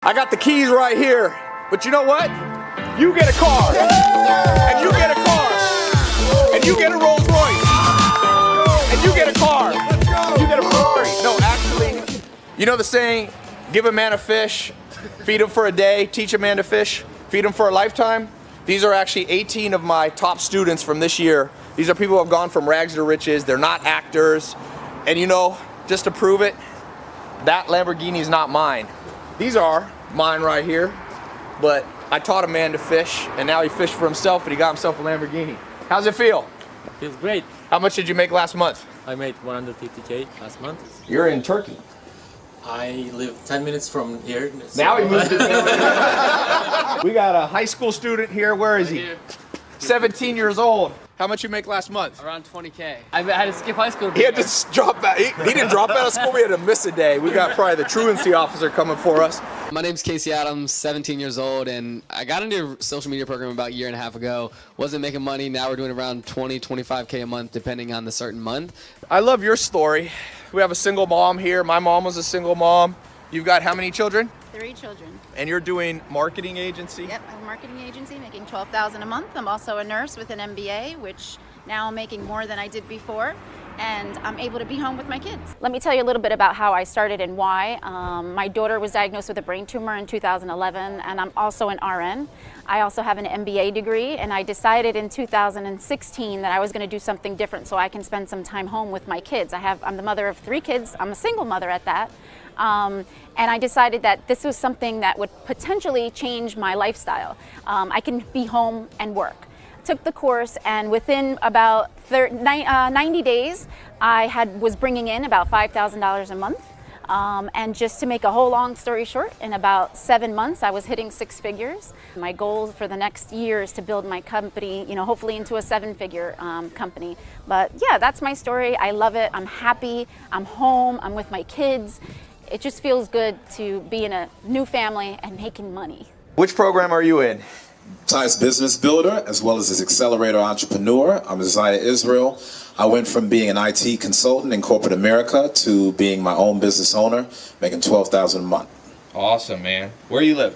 I got the keys right here, but you know what? You get a car, and you get a car, and you get a Rolls Royce, and you get a car, you get a Ferrari. No, actually, you know the saying, give a man a fish, feed him for a day, teach a man to fish, feed him for a lifetime? These are actually 18 of my top students from this year. These are people who have gone from rags to riches. They're not actors. And you know, just to prove it, that Lamborghini is not mine. These are mine right here. But I taught a man to fish, and now he fished for himself, and he got himself a Lamborghini. How's it feel? Feels great. How much did you make last month? I made 150K last month. You're in Turkey. I live 10 minutes from here. Now he moved to We got a high school student here. Where is he? 17 years old. How much you make last month? Around 20K. I had to skip high school. He had to drop out. He didn't drop out of school. We had to miss a day. We got probably the truancy officer coming for us. My name's Casey Adams, 17 years old, and I got into a social media program about a year and a half ago. Wasn't making money. Now we're doing around 20, 25K a month, depending on the certain month. I love your story. We have a single mom here. My mom was a single mom. You've got how many children? 3 children. And you're doing marketing agency? Yep, I have a marketing agency making $12,000 a month. I'm also a nurse with an MBA, which now I'm making more than I did before, and I'm able to be home with my kids. Let me tell you a little bit about how I started and why. My daughter was diagnosed with a brain tumor in 2011, and I'm also an RN. I also have an MBA degree, and I decided in 2016 that I was going to do something different so I can spend some time home with my kids. I'm the mother of 3 kids. I'm a single mother at that. And I decided that this was something that would potentially change my lifestyle. I can be home and work. Took the course, and within about 90 days, I was bringing in about $5,000 a month. And just to make a whole long story short, in about 7 months, I was hitting 6 figures. My goal for the next year is to build my company, hopefully into a 7-figure company. But yeah, that's my story. I love it. I'm happy. I'm home. I'm with my kids. It just feels good to be in a new family and making money. Which program are you in? Ty's Business Builder, as well as his Accelerator Entrepreneur. I'm a Zaya Israel. I went from being an IT consultant in corporate America to being my own business owner, making $12,000 a month. Awesome, man. Where you live?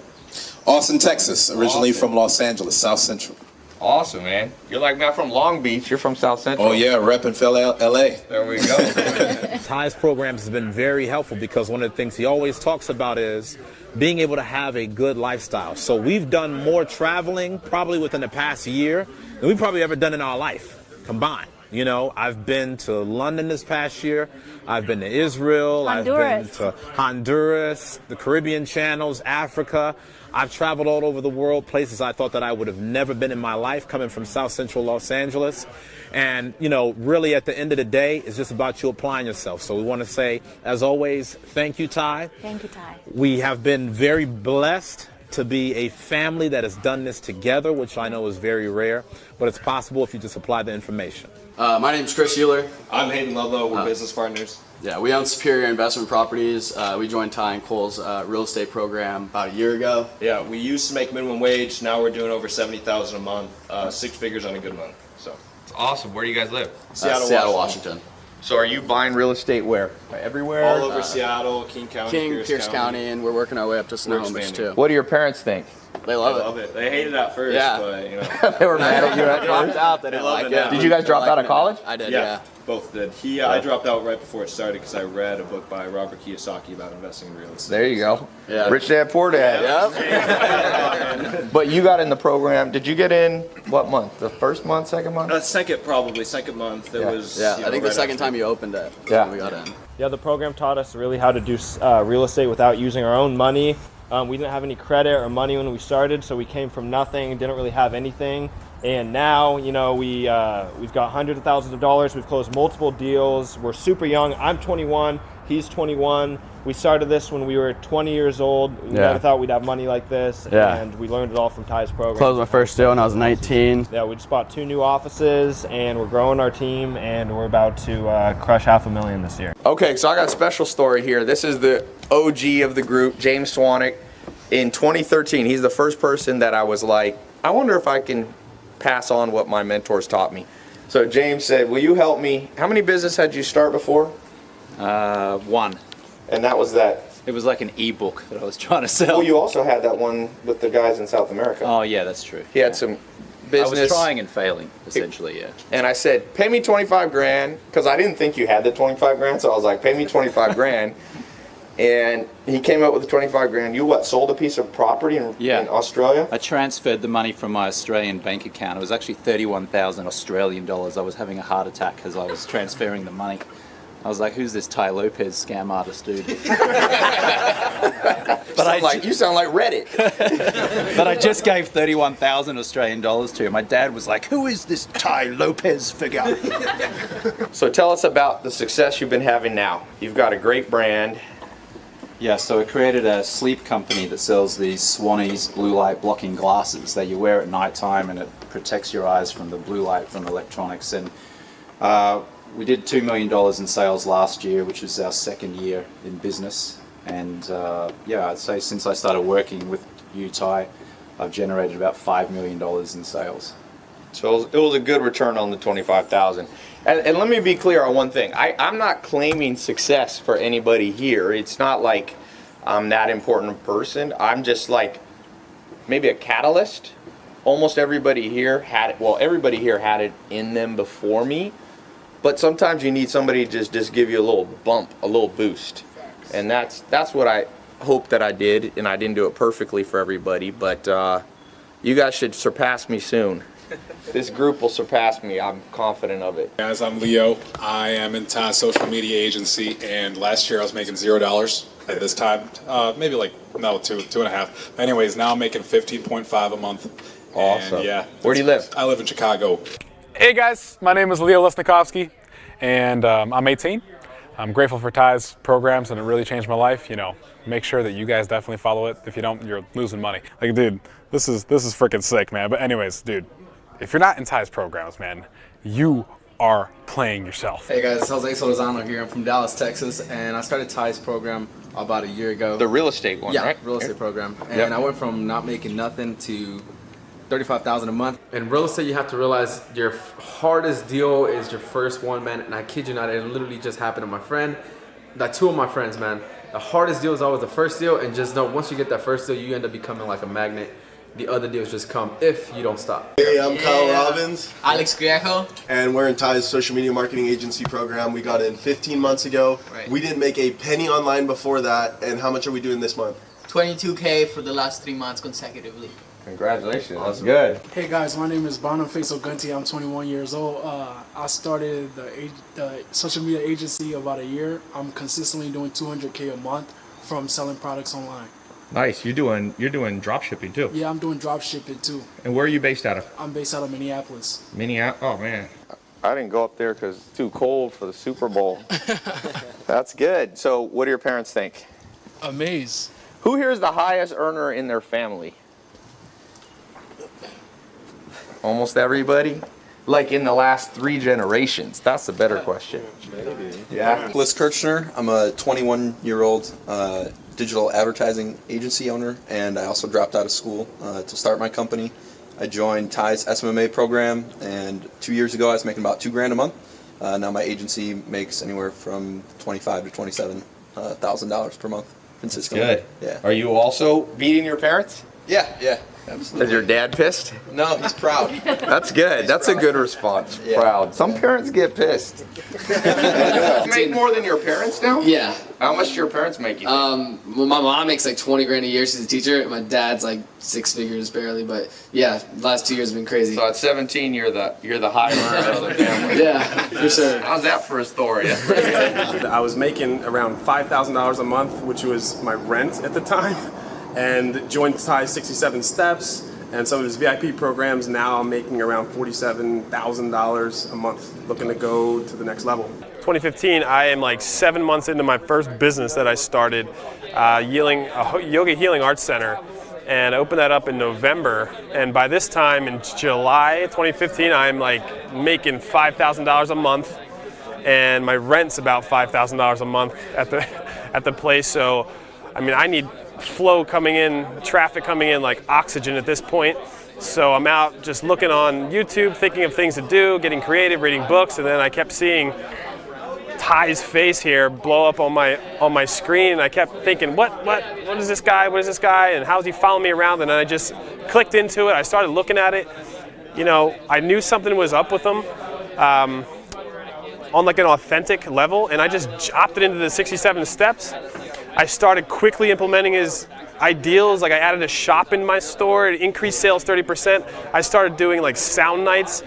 Austin, Texas, originally Awesome. from Los Angeles, South Central. Awesome, man. You're like me. I'm from Long Beach. You're from South Central. Oh yeah, repping for LA. There we go. Ty's programs has been very helpful because one of the things he always talks about is being able to have a good lifestyle. So we've done more traveling probably within the past year than we've probably ever done in our life combined. I've been to London this past year. I've been to Israel. Honduras. I've been to Honduras, the Caribbean channels, Africa. I've traveled all over the world, places I thought that I would have never been in my life, coming from South Central Los Angeles. And, really at the end of the day, it's just about you applying yourself. So we want to say, as always, thank you, Ty. Thank you, Ty. We have been very blessed to be a family that has done this together, which I know is very rare, but it's possible if you just apply the information. My name's Chris Euler. I'm Hayden Ludlow. We're business partners. Yeah, we own Superior Investment Properties. We joined Ty and Cole's real estate program about a year ago. Yeah, we used to make minimum wage. Now we're doing over $70,000 a month, 6 figures on a good month. So It's awesome. Where do you guys live? Seattle, Washington. So are you buying real estate where? Everywhere? all over Seattle, King County, Pierce County, and we're working our way up to Snohomish expanding. too. What do your parents think? They I love love it. They hated it at first, Yeah. but They were mad at you at Dropped first? out. They didn't love like it it. now. Did you guys drop They're out of liking it now. college? I did. yeah, both did. I dropped out right before it started because I read a book by Robert Kiyosaki about investing in real estate. There you go. Yeah. Rich Dad, Poor Dad. Yep. But you got in the program. Did you get in what month? The first month, second month? Second month. It Yeah. was. Yeah, you I know, think the right second after. time you opened it. Yeah. when we got in. Yeah, the program taught us really how to do real estate without using our own money. We didn't have any credit or money when we started, so we came from nothing, didn't really have anything. And now, we've got hundreds of thousands of dollars. We've closed multiple deals. We're super young. I'm 21. He's 21. We started this when we were 20 years old. We never thought we'd have money like this. Yeah. And we learned it all from Ty's program. Closed my first deal when I was 19. Yeah, we just bought 2 new offices, and we're growing our team, and we're about to crush $500,000 this year. Okay, so I got a special story here. This is the OG of the group, James Swanick. In 2013, he's the first person that I was like, I wonder if I can pass on what my mentors taught me. So James said, will you help me? How many businesses had you start before? 1. And that was that It was like an ebook that I was trying to sell. Well, you also had that one with the guys in South America. Oh yeah, that's true. He had some business. I was trying and failing, essentially, yeah. And I said, pay me 25 grand, because I didn't think you had the 25 grand, so I was like, pay me 25 grand. And he came up with the 25 grand. You what, sold a piece of property in Australia? I transferred the money from my Australian bank account. It was actually 31,000 Australian dollars. I was having a heart attack as I was transferring the money. I was like, who's this Ty Lopez scam artist dude? You sound like Reddit. But I just gave 31,000 Australian dollars to him. My dad was like, who is this Ty Lopez figure? So tell us about the success you've been having now. You've got a great brand. Yeah, so I created a sleep company that sells these Swannies blue light blocking glasses that you wear at nighttime, and it protects your eyes from the blue light from electronics. And we did $2 million in sales last year, which was our second year in business. And yeah, I'd say since I started working with you, Ty, I've generated about $5 million in sales. So it was a good return on the 25,000. And let me be clear on one thing. I'm not claiming success for anybody here. It's not like I'm that important a person. I'm just like maybe a catalyst. Almost everybody here had it. Well, everybody here had it in them before me. But sometimes you need somebody to just give you a little bump, a little boost. And that's what I hope that I did. And I didn't do it perfectly for everybody. But you guys should surpass me soon. This group will surpass me. I'm confident of it. Guys, I'm Leo. I am in Ty's social media agency, and last year I was making $0 at this time. Maybe like, no, two and a half. Anyways, now I'm making 15.5 a month. Awesome. And yeah. Where do you live? I live in Chicago. Hey guys, my name is Leo Lesnikovsky, and I'm 18. I'm grateful for Ty's programs, and it really changed my life. You know, make sure that you guys definitely follow it. If you don't, you're losing money. Like, dude, this is freaking sick, man. But anyways, dude, if you're not in Ty's programs, man, you are playing yourself. Hey guys, it's Jose Solozano here. I'm from Dallas, Texas, and I started Ty's program about a year ago. The real estate one, right? Yeah, real estate program. And I went from not making nothing to $35,000 a month. In real estate, you have to realize your hardest deal is your first one, man. And I kid you not, it literally just happened to my friend. Like two of my friends, man. The hardest deal is always the first deal, and just know once you get that first deal, you end up becoming like a magnet. The other deals just come if you don't stop. Hey, I'm Kyle Robbins. Alex Griejo. And we're in Ty's social media marketing agency program. We got in 15 months ago. Right. We didn't make a penny online before that. And how much are we doing this month? $22K for the last 3 months consecutively. Congratulations, that's good. Hey guys, my name is Boniface Ogunti. I'm 21 years old. I started the social media agency about a year. I'm consistently doing $200K a month from selling products online. Nice. You're doing drop shipping too. Yeah, I'm doing drop shipping too. And where are you based out of? I'm based out of Minneapolis. Minneapolis. Oh man. I didn't go up there because it's too cold for the Super Bowl. That's good. So what do your parents think? Amazed. Who here is the highest earner in their family? Almost everybody? Like in the last 3 generations? That's a better question. Maybe. Yeah. Bliss Kirchner. I'm a 21-year-old digital advertising agency owner, and I also dropped out of school to start my company. I joined Ty's SMMA program, and 2 years ago I was making about $2,000 a month. Now my agency makes anywhere from $25,000 to $27,000 per month consistently. Good. Yeah. Are you also beating your parents? Yeah. Absolutely. Is your dad pissed? No, he's proud. That's good. That's a good response. Yeah. Proud. Some parents get pissed. You make more than your parents now? Yeah. How much do your parents make you? Well, my mom makes like $20,000 a year. She's a teacher. My dad's like 6 figures barely, but yeah, the last 2 years have been crazy. So at 17, you're the high earner of the family. Yeah, for sure. How's that for a story? That's pretty good. I was making around $5,000 a month, which was my rent at the time, and joined Ty's 67 Steps and some of his VIP programs. Now I'm making around $47,000 a month, looking to go to the next level. 2015, I am like 7 months into my first business that I started, a yoga healing arts center, and I opened that up in November. And by this time in July 2015, I'm like making $5,000 a month, and my rent's about $5,000 a month at the place. So, I mean, I need flow coming in, traffic coming in like oxygen at this point. So I'm out just looking on YouTube, thinking of things to do, getting creative, reading books, and then I kept seeing Ty's face here blow up on my screen, and I kept thinking, what is this guy? What is this guy? And how's he following me around? And then I just clicked into it. I started looking at it. You know, I knew something was up with him on like an authentic level, and I just opted into the 67 steps. I started quickly implementing his ideals. Like I added a shop in my store, it increased sales 30%. I started doing like sound nights.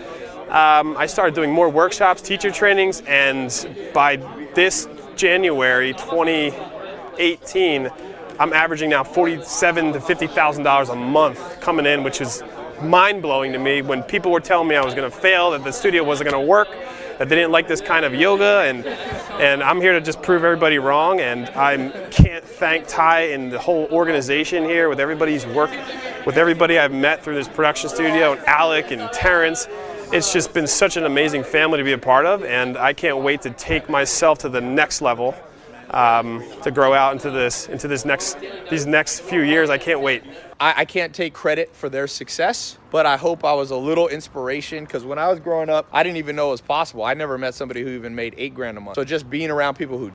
I started doing more workshops, teacher trainings, and by this January 2018, I'm averaging now $47,000 to $50,000 a month coming in, which is mind-blowing to me. When people were telling me I was going to fail, that the studio wasn't going to work, that they didn't like this kind of yoga, and I'm here to just prove everybody wrong. And I can't thank Ty and the whole organization here, with everybody's work, with everybody I've met through this production studio, and Alec and Terrence. It's just been such an amazing family to be a part of, and I can't wait to take myself to the next level, to grow out into these next few years. I can't wait. I can't take credit for their success, but I hope I was a little inspiration, because when I was growing up, I didn't even know it was possible. I never met somebody who even made $8 grand a month. So just being around people who